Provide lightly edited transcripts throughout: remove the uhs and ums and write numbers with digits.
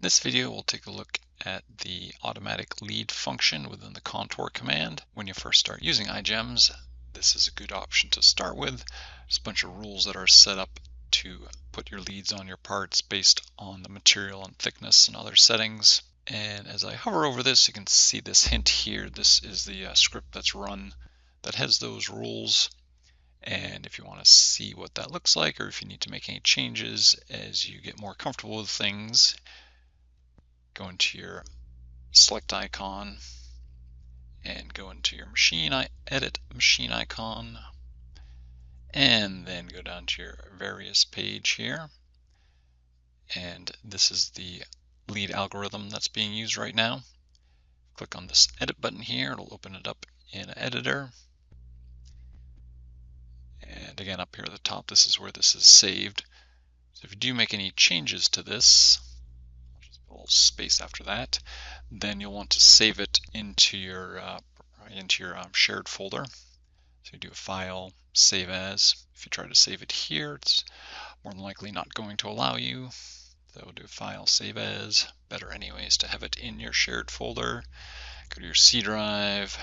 This video will take a look at the automatic lead function within the contour command. When you first start using IGEMS, this is a good option to start with. There's a bunch of rules that are set up to put your leads on your parts based on the material and thickness and other settings. And as I hover over this, you can see this hint here. This is the script that's run that has those rules. And if you want to see what that looks like, or if you need to make any changes as you get more comfortable with things, go into your select icon and go into your edit machine icon, and then go down to your various page here. And this is the lead algorithm that's being used right now. Click on this edit button here, it'll open it up in an editor. And again, up here at the top, this is where this is saved. So if you do make any changes to this, just a little space after that, then you'll want to save it into your shared folder. So you do a file, save as. If you try to save it here, it's more than likely not going to allow you. So we'll do a file, save as. Better anyways to have it in your shared folder. Go to your C drive,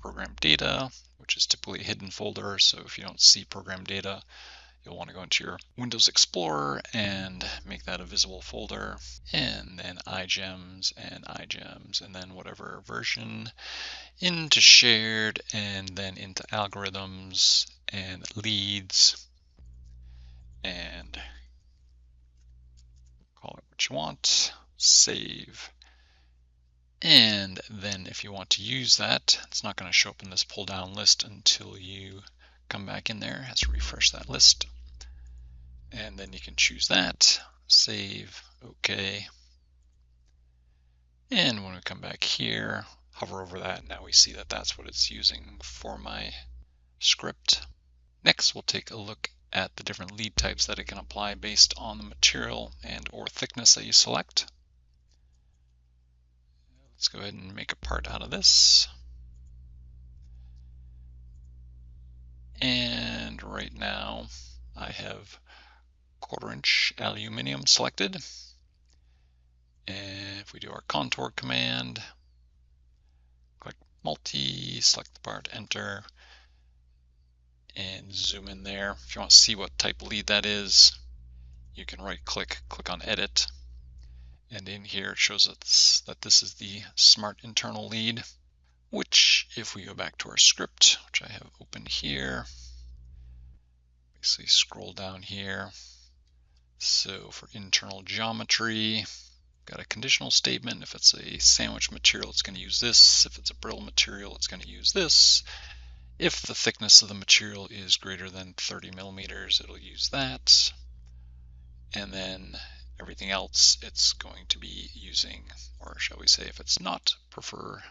program data, which is typically a hidden folder. So if you don't see program data, you'll want to go into your Windows Explorer and make that a visible folder, and then IGEMS, and then whatever version, into shared, and then into algorithms and leads, and call it what you want, save. And then if you want to use that, it's not going to show up in this pull down list until you come back in there. It has to refresh that list. And then you can choose that, save, OK. And when we come back here, hover over that, now we see that that's what it's using for my script. Next, we'll take a look at the different lead types that it can apply based on the material and or thickness that you select. Let's go ahead and make a part out of this. And right now I have 1/4 inch aluminum selected. And if we do our contour command, click multi, select the part, enter, and zoom in there. If you want to see what type of lead that is, you can right click, click on edit. And in here it shows us that this is the smart internal lead, which if we go back to our script, which I have open here, basically scroll down here. So for internal geometry, got a conditional statement. If it's a sandwich material, it's going to use this. If it's a brittle material, it's going to use this. If the thickness of the material is greater than 30 millimeters, it'll use that. And then everything else it's going to be using, or shall we say, if it's not prefer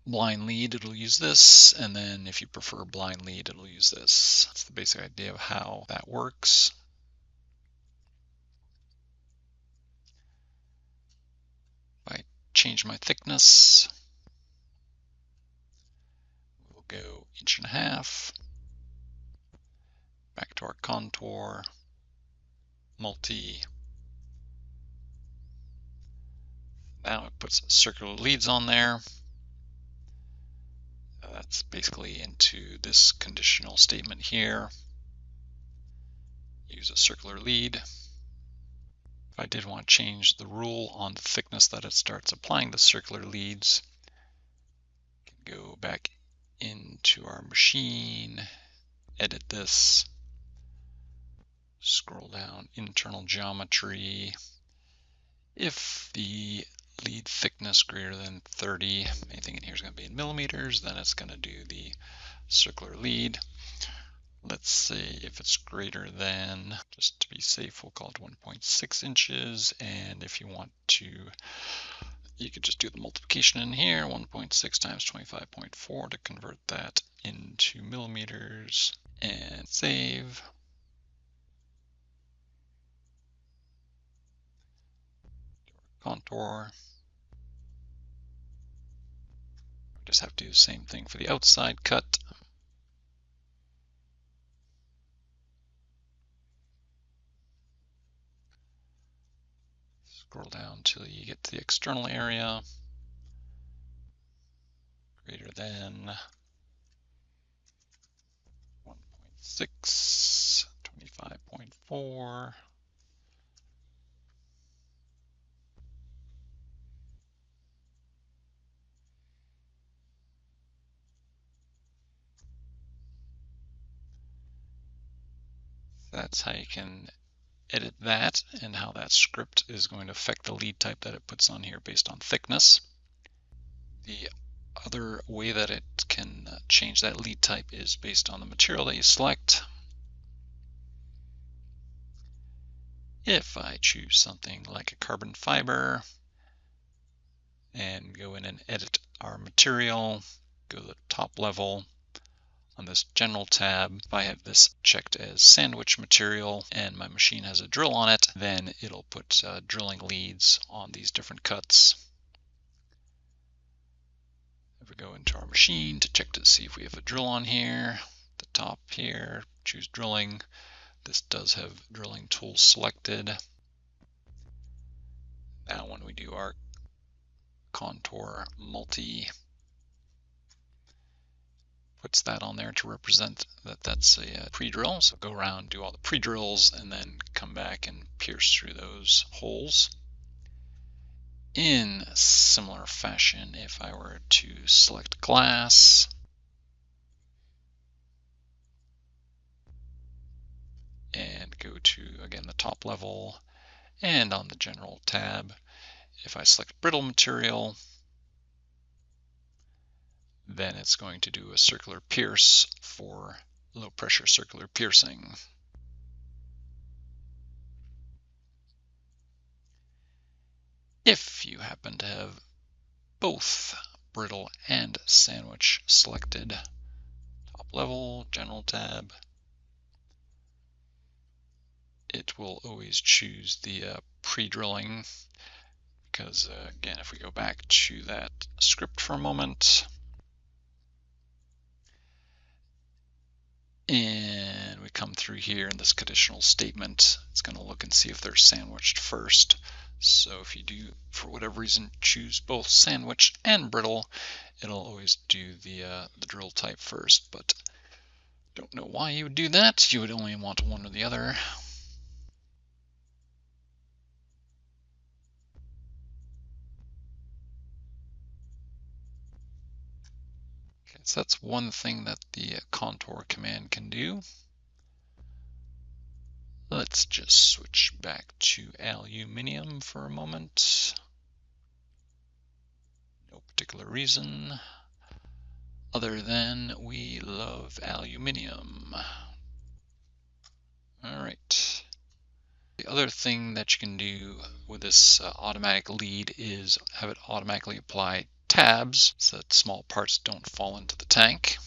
blind lead, it'll use this. And then if you prefer blind lead, it'll use this. That's the basic idea of how that works. If I change my thickness, we'll go 1.5 inches. Back to our contour, multi. Now it puts circular leads on there. That's basically into this conditional statement here. Use a circular lead. If I did want to change the rule on the thickness that it starts applying the circular leads, can go back into our machine, edit this, scroll down, internal geometry. If the lead thickness greater than 30, anything in here is going to be in millimeters, then it's going to do the circular lead. Let's say if it's greater than, just to be safe, we'll call it 1.6 inches. And if you want to, you could just do the multiplication in here, 1.6 times 25.4 to convert that into millimeters, and save. Contour. Just have to do the same thing for the outside cut. Scroll down till you get to the external area, greater than 1.6, 25.4. That's how you can edit that and how that script is going to affect the lead type that it puts on here based on thickness. The other way that it can change that lead type is based on the material that you select. If I choose something like a carbon fiber and go in and edit our material, go to the top level, on this general tab, if I have this checked as sandwich material and my machine has a drill on it, then it'll put drilling leads on these different cuts. If we go into our machine to check to see if we have a drill on here, the top here, choose drilling. This does have drilling tool selected. Now when we do our contour multi, puts that on there to represent that that's a pre-drill. So go around, do all the pre-drills, and then come back and pierce through those holes. In a similar fashion, if I were to select glass, and go to, again, the top level, and on the general tab, if I select brittle material, then it's going to do a circular pierce for low pressure circular piercing. If you happen to have both brittle and sandwich selected, top level, general tab, it will always choose the pre-drilling, because again, if we go back to that script for a moment, and we come through here in this conditional statement, it's going to look and see if they're sandwiched first. So if you do, for whatever reason, choose both sandwich and brittle, it'll always do the drill type first, but don't know why you would do that. You would only want one or the other. Okay, so that's one thing that the contour command can do. Let's just switch back to aluminium for a moment. No particular reason other than we love aluminium. All right. The other thing that you can do with this automatic lead is have it automatically apply tabs so that small parts don't fall into the tank.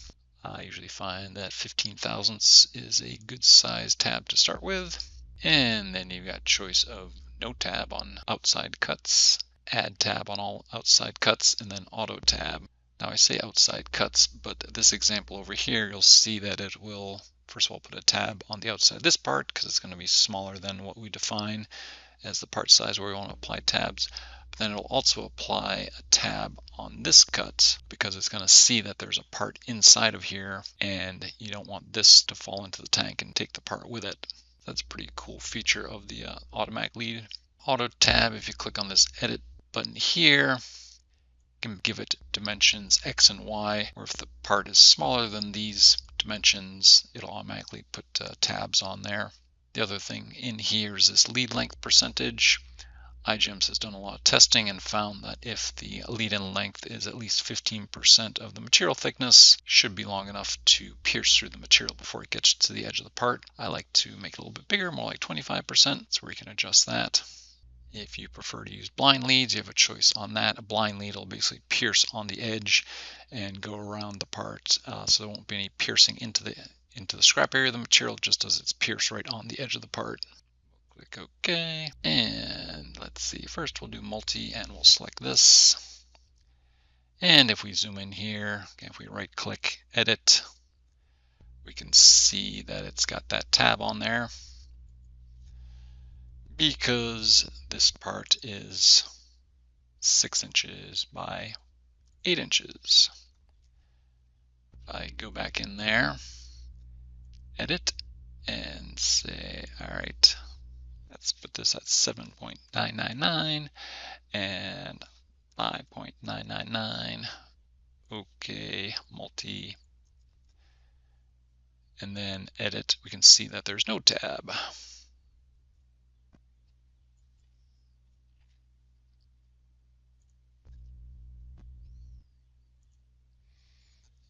I usually find that 15 thousandths is a good size tab to start with. And then you've got choice of no tab on outside cuts, add tab on all outside cuts, and then auto tab. Now I say outside cuts, but this example over here, you'll see that it will, first of all, put a tab on the outside of this part because it's going to be smaller than what we define as the part size where we want to apply tabs. But then it'll also apply a tab on this cut because it's going to see that there's a part inside of here and you don't want this to fall into the tank and take the part with it. That's a pretty cool feature of the automatic lead. Auto tab, if you click on this edit button here, you can give it dimensions X and Y, or if the part is smaller than these dimensions, it'll automatically put tabs on there. The other thing in here is this lead length percentage. IGEMS has done a lot of testing and found that if the lead in length is at least 15% of the material thickness, should be long enough to pierce through the material before it gets to the edge of the part. I like to make it a little bit bigger, more like 25%, so we can adjust that. If you prefer to use blind leads, you have a choice on that. A blind lead will basically pierce on the edge and go around the part, so there won't be any piercing into the scrap area of the material, just as it's pierced right on the edge of the part. Click OK, and let's see, first we'll do multi and we'll select this. And if we zoom in here, okay, if we right click, edit, we can see that it's got that tab on there. because this part is 6 inches by 8 inches. If I go back in there, edit, and say, all right, let's put this at 7.999 and 5.999. Okay, multi, and then edit. We can see that there's no tab.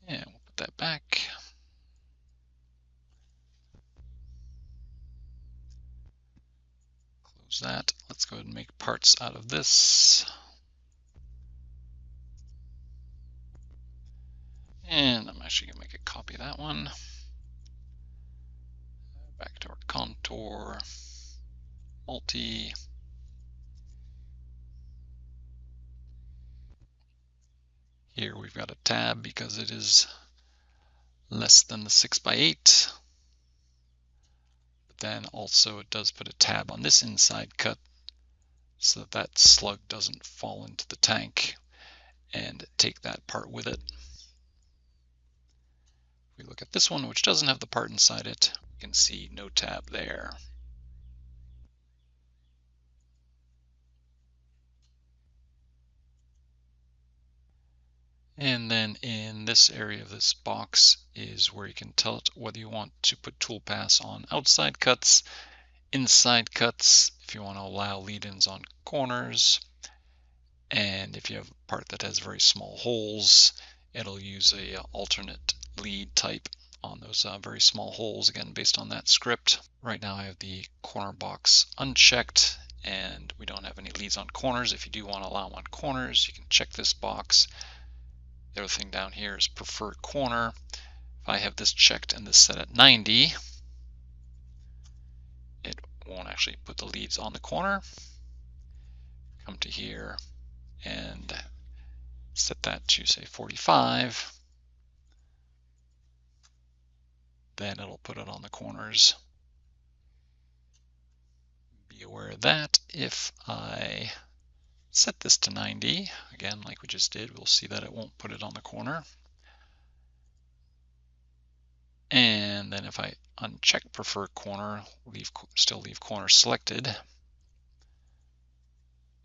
And we'll put that back. Close that. Let's go ahead and make parts out of this. And I'm actually going to make a copy of that one. Back to our contour, multi. Here we've got a tab because it is less than the 6x8. But then also it does put a tab on this inside cut so that that slug doesn't fall into the tank and take that part with it. If we look at this one, which doesn't have the part inside it, we can see no tab there. And then in this area of this box is where you can tell it whether you want to put toolpaths on outside cuts, inside cuts, if you want to allow lead-ins on corners, and if you have a part that has very small holes, it'll use a alternate lead type on those very small holes, again based on that script. Right now I have the corner box unchecked and we don't have any leads on corners. If you do want to allow them on corners, you can check this box. The other thing down here is preferred corner. If I have this checked and this set at 90, it won't actually put the leads on the corner. Come to here and set that to say 45. Then it'll put it on the corners. Be aware of that. If I set this to 90, again, like we just did, we'll see that it won't put it on the corner. And then if I uncheck prefer corner, still leave corner selected,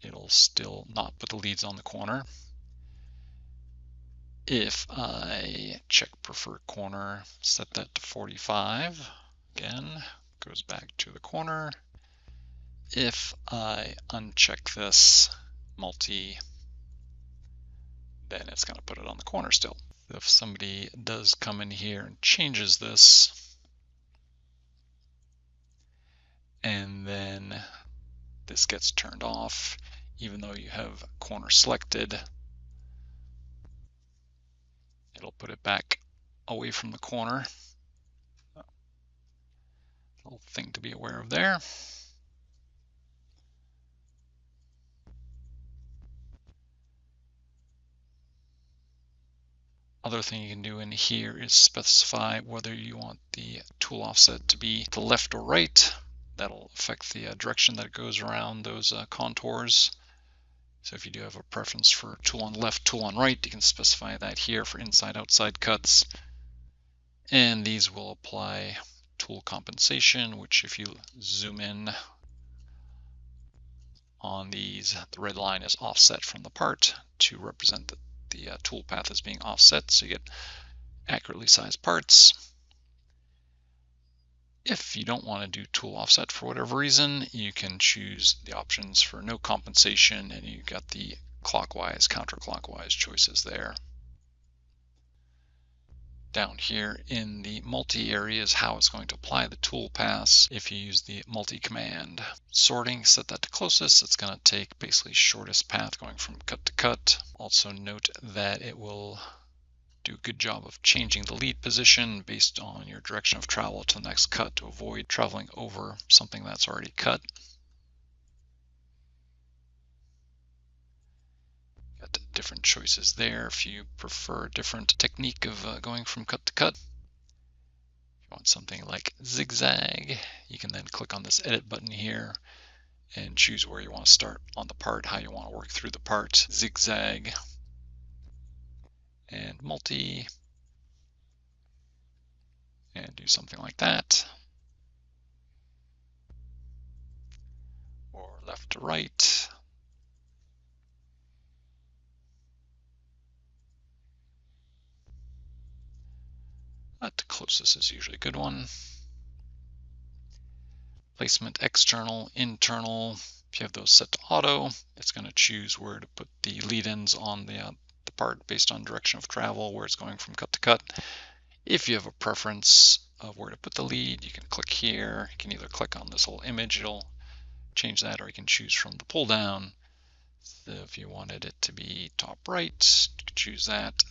it'll still not put the leads on the corner. If I check prefer corner, set that to 45, again, goes back to the corner. If I uncheck this multi, then it's going to put it on the corner still. If somebody does come in here and changes this, and then this gets turned off, even though you have corner selected, it'll put it back away from the corner. Little thing to be aware of there. Other thing you can do in here is specify whether you want the tool offset to be to left or right. That'll affect the direction that it goes around those contours. So if you do have a preference for tool on left, tool on right, you can specify that here for inside outside cuts. And these will apply tool compensation, which if you zoom in on these, the red line is offset from the part to represent that the tool path is being offset, so you get accurately sized parts. If you don't want to do tool offset for whatever reason, you can choose the options for no compensation, and you got the clockwise, counterclockwise choices there. Down here in the multi area is how it's going to apply the tool paths if you use the multi command. Sorting, set that to closest. It's going to take basically shortest path going from cut to cut. Also note that it will do a good job of changing the lead position based on your direction of travel to the next cut to avoid traveling over something that's already cut. Got different choices there if you prefer a different technique of going from cut to cut. If you want something like zigzag, you can then click on this edit button here and choose where you want to start on the part, how you want to work through the part, zigzag, and multi, and do something like that, or left to right. That closest is usually a good one. Placement external, internal. If you have those set to auto, it's going to choose where to put the lead-ins on the part based on direction of travel, where it's going from cut to cut. If you have a preference of where to put the lead, you can click here. You can either click on this whole image, it'll change that, or you can choose from the pull down. So if you wanted it to be top right, you can choose that.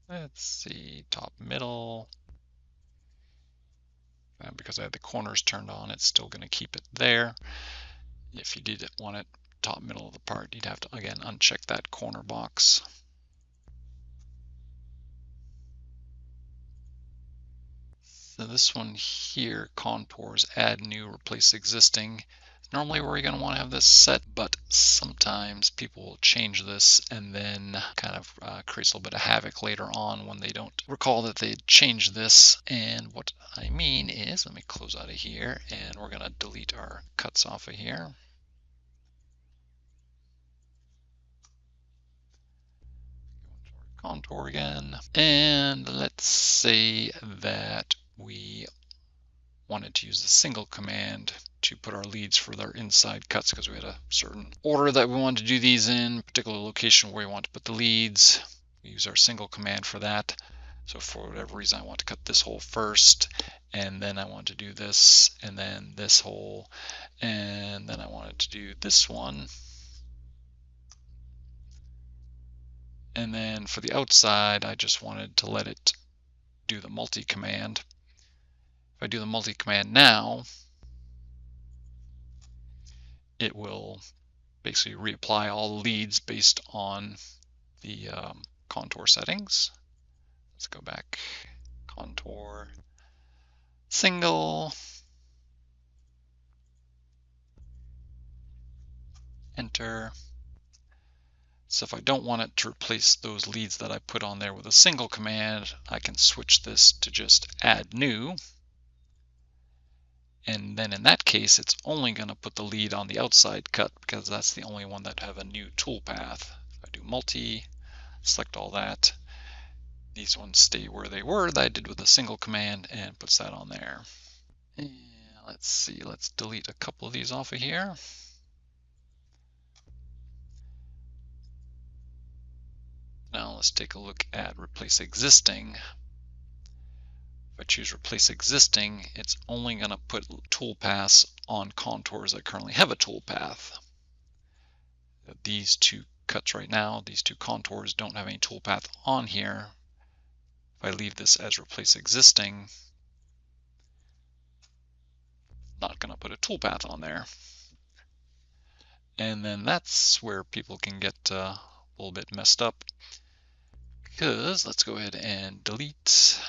Let's see, top middle. And because I have the corners turned on, it's still going to keep it there. If you did want it top middle of the part, you'd have to again uncheck that corner box. So this one here, contours, add new, replace existing. Normally where you're going to want to have this set, but sometimes people will change this and then kind of creates a little bit of havoc later on when they don't recall that they changed this. And what I mean is, let me close out of here, and we're going to delete our cuts off of here. Contour again, and let's say that we wanted to use the single command to put our leads for their inside cuts because we had a certain order that we wanted to do these in, a particular location where we want to put the leads. We use our single command for that. So for whatever reason, I want to cut this hole first, and then I want to do this, and then this hole, and then I wanted to do this one. And then for the outside, I just wanted to let it do the multi command. If I do the multi command now, it will basically reapply all the leads based on the contour settings. Let's go back, contour, single, enter. So if I don't want it to replace those leads that I put on there with a single command, I can switch this to just add new. And then in that case, it's only going to put the lead on the outside cut because that's the only one that have a new toolpath. If I do multi, select all that, these ones stay where they were that I did with a single command and puts that on there. And let's see, let's delete a couple of these off of here. Now let's take a look at replace existing. If I choose replace existing, it's only going to put toolpaths on contours that currently have a toolpath. These two cuts right now, these two contours don't have any toolpath on here. If I leave this as replace existing, not going to put a toolpath on there. And then that's where people can get a little bit messed up, because let's go ahead and delete.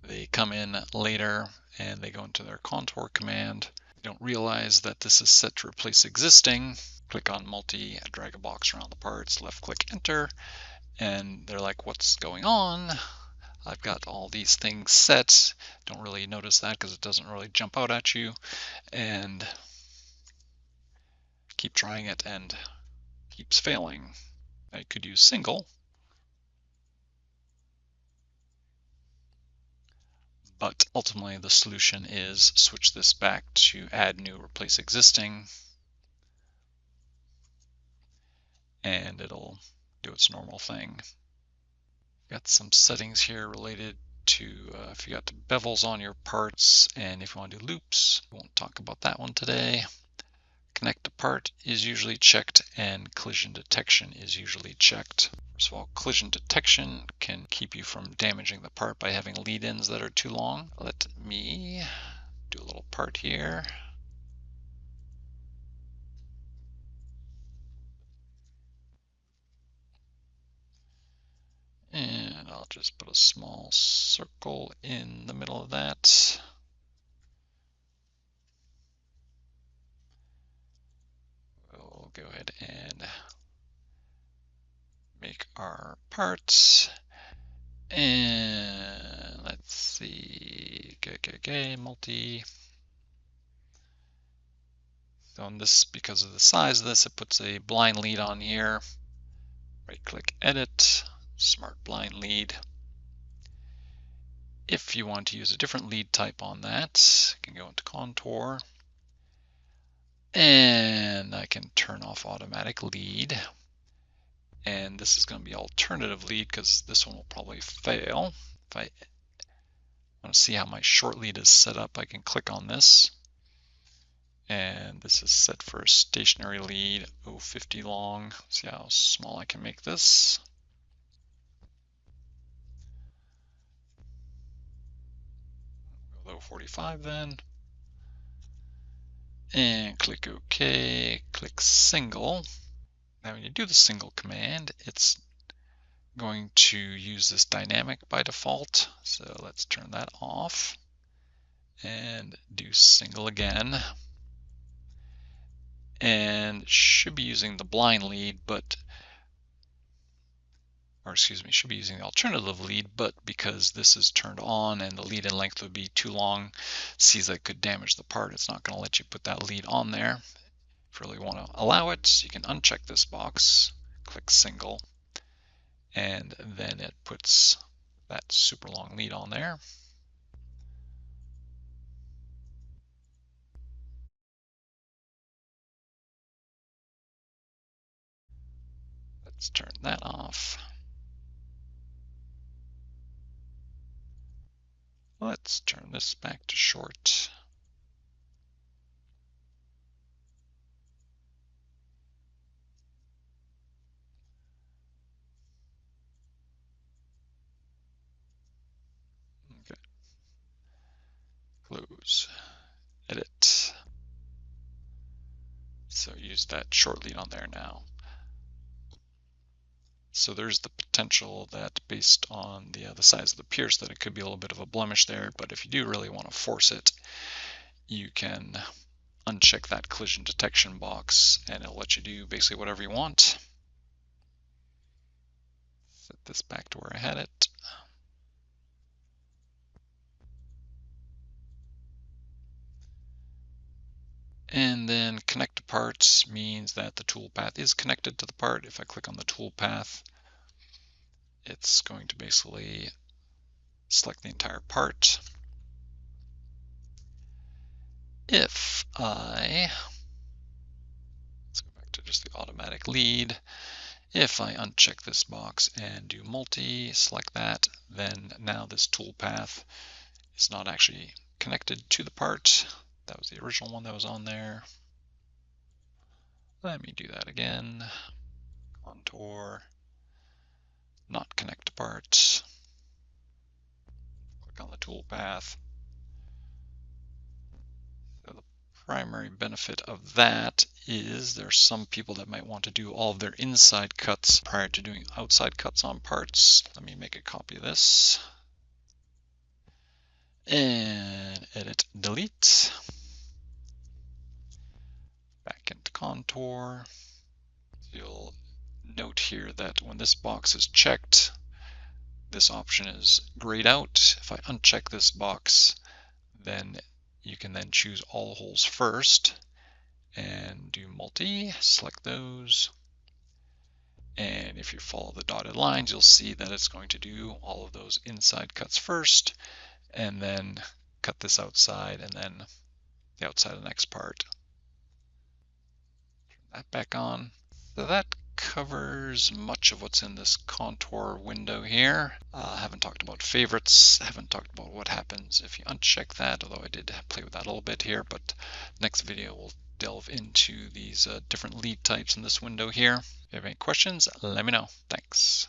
They come in later and they go into their contour command. They don't realize that this is set to replace existing. Click on multi, drag a box around the parts, left click enter, and they're like, what's going on? I've got all these things set. Don't really notice that because it doesn't really jump out at you, and keep trying it and keeps failing. I could use single, but ultimately the solution is switch this back to add new, replace existing, and it'll do its normal thing. Got some settings here related to if you got bevels on your parts, and if you want to do loops. We won't talk about that one today. Connect to part is usually checked, and collision detection is usually checked. First of all, collision detection can keep you from damaging the part by having lead-ins that are too long. Let me do a little part here. And I'll just put a small circle in the middle of that. We'll go ahead and make our parts. And let's see, okay, multi. So on this, because of the size of this, it puts a blind lead on here. Right-click, edit, smart blind lead. If you want to use a different lead type on that, you can go into contour, and I can turn off automatic lead. And this is going to be alternative lead because this one will probably fail. If I want to see how my short lead is set up, I can click on this. And this is set for a stationary lead, 050 long. See how small I can make this. Go 45 then. And click OK, click single. Now when you do the single command, it's going to use this dynamic by default. So let's turn that off and do single again. And should be using the blind lead, but, or excuse me, should be using the alternative lead, but because this is turned on and the lead in length would be too long, sees that could damage the part, it's not going to let you put that lead on there. If you really want to allow it, you can uncheck this box, click single, and then it puts that super long lead on there. Let's turn that off. Let's turn this back to short. Okay. Close. Edit. So use that short lead on there now. So there's the potential that based on the size of the pierce that it could be a little bit of a blemish there, but if you do really want to force it, you can uncheck that collision detection box and it'll let you do basically whatever you want. Set this back to where I had it. And then connect to parts means that the toolpath is connected to the part. If I click on the toolpath, it's going to basically select the entire part. If I, let's go back to just the automatic lead. If I uncheck this box and do multi, select that, then now this toolpath is not actually connected to the part. That was the original one that was on there. Let me do that again. Contour, not connect to parts. Click on the toolpath. So the primary benefit of that is there's some people that might want to do all of their inside cuts prior to doing outside cuts on parts. Let me make a copy of this. And edit, delete. Back into contour. You'll note here that when this box is checked, this option is grayed out. If I uncheck this box, then you can then choose all holes first and do multi, select those. And if you follow the dotted lines, you'll see that it's going to do all of those inside cuts first, and then cut this outside, and then the outside of the next part. Turn that back on. So that covers much of what's in this contour window here. I haven't talked about favorites, haven't talked about what happens if you uncheck that, although I did play with that a little bit here, but next video we'll delve into these different lead types in this window here. If you have any questions, let me know. Thanks.